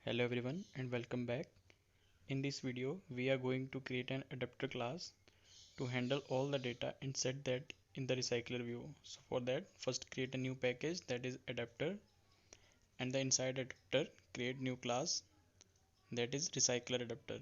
Hello everyone and welcome back. In this video, we are going to create an adapter class to handle all the data and set that in the recycler view. So for that, first create a new package that is adapter, and the inside adapter create new class that is recycler adapter.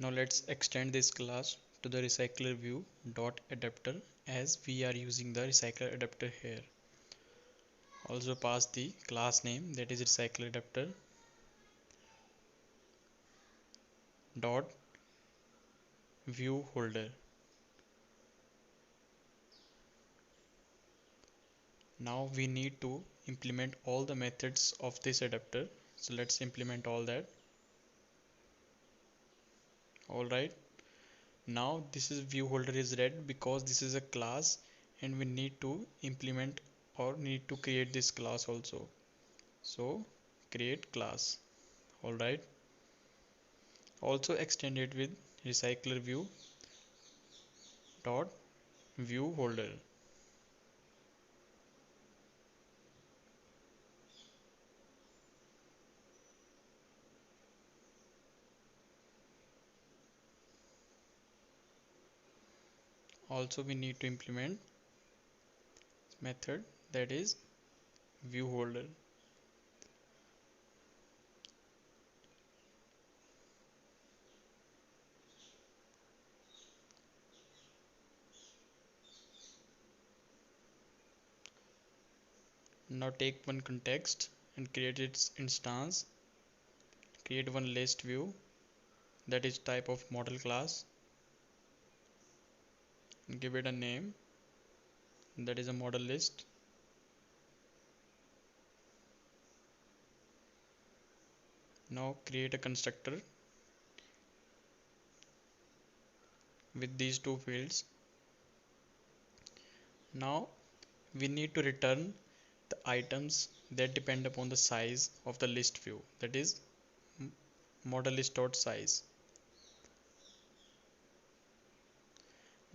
Now let's extend this class to the recycler view dot adapter as we are using the recycler adapter here. Also pass the class name that is recycler adapter dot view holder. Now we need to implement all the methods of this adapter. So let's implement all that. Alright. Now this is view holder is red because this is a class and we need to implement or need to create this class also. So create class. Alright. Also extend it with recycler view dot view holder. Also we need to implement method that is view holder. Now take one context and create its instance. Create one list view that is type of model class. Give it a name that is a model list. Now create a constructor with these two fields. Now we need to return the items that depend upon the size of the list view, that is model list.size.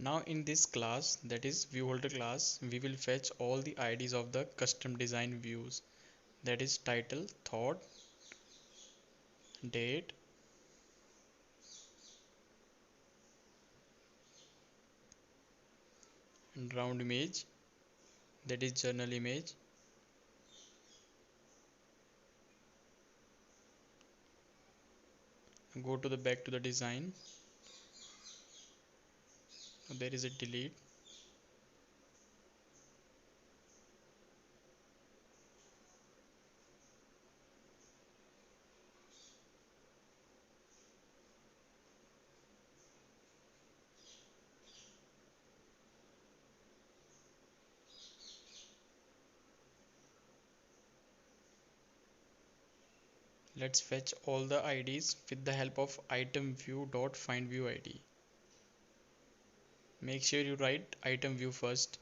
Now in this class, that is view holder class, we will fetch all the IDs of the custom design views, that is title, thought, date, and round image, that is journal image. Go to the back to the design. There is a delete. Let's fetch all the IDs with the help of item view dot find view ID. Make sure you write item view first.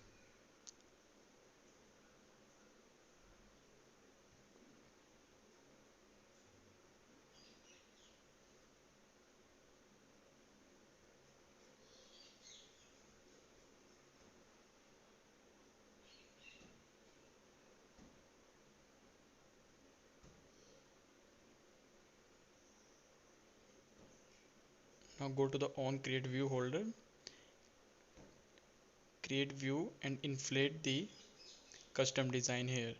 Now go to the on create view holder, create view and inflate the custom design here.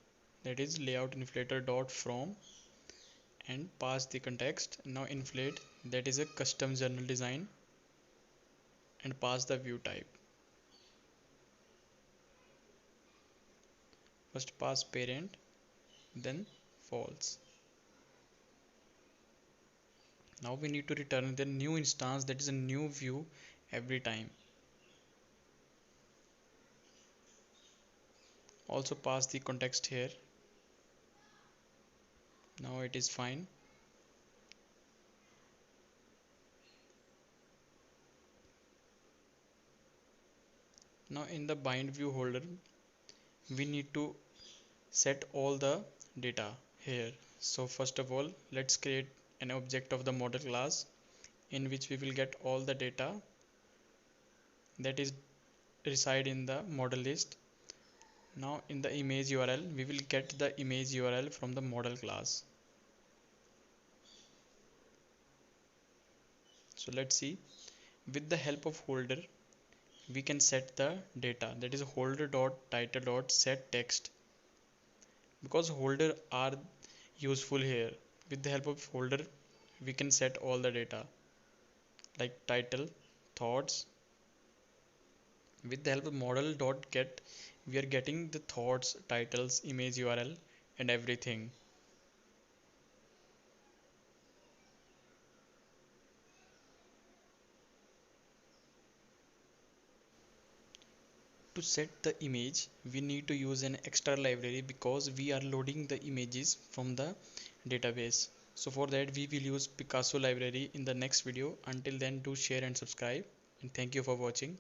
That is layout inflator dot from and pass the context. Now inflate that is a custom journal design and pass the view type. First pass parent, then false. Now we need to return the new instance that is a new view every time. Also pass the context here. Now it is fine. Now in the bind view holder, we need to set all the data here. So first of all, let's create an object of the model class in which we will get all the data that is reside in the model list. Now in the image URL, we will get the image URL from the model class. So let's see, with the help of holder, we can set the data, that is holder dot title dot set text, because holder are useful here. With the help of holder, we can set all the data like title, thoughts. With the help of model dot get, we are getting the thoughts, titles, image URL and everything. To set the image, we need to use an extra library because we are loading the images from the database. So for that we will use Picasso library in the next video. Until then, do share and subscribe, and thank you for watching.